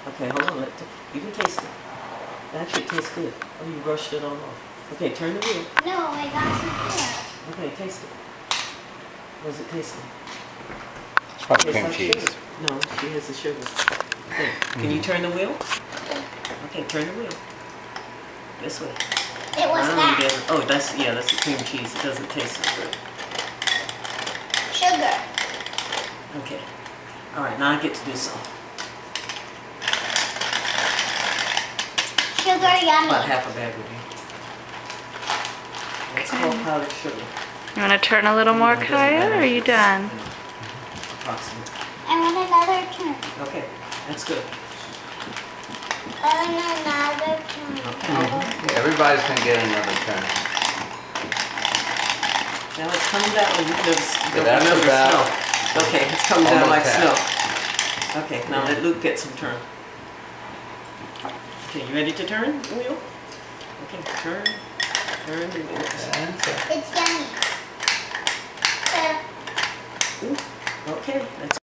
Okay, hold on. You can taste it. It actually tastes good. Oh, you rushed it all off. Okay, turn the wheel. No, I got some here. Okay, taste it. What does it taste like? It's probably Tastes cream like cheese. sugar. No, she has the sugar. Okay, can you turn the wheel? Okay, turn the wheel. This way. It was that. Again. Oh, that's the cream cheese. It doesn't taste so good. Sugar. Okay. All right, now I get to do some. Sugar About yummy. half a bag of it. It's called powdered sugar. You want to turn a little more, It doesn't Kaya, matter or are if you it's, done? you know, approximate. I want another turn. Okay, that's good. I want another turn. Okay. Everybody's gonna get another turn. Now it's coming down. Oh, Yeah, that's remember about snow. Okay, it's coming down like almost snow. half. Okay, now let Luke get some turn. Okay, you ready to turn the wheel? Okay, turn the wheel. That's it. It's yummy. Okay, that's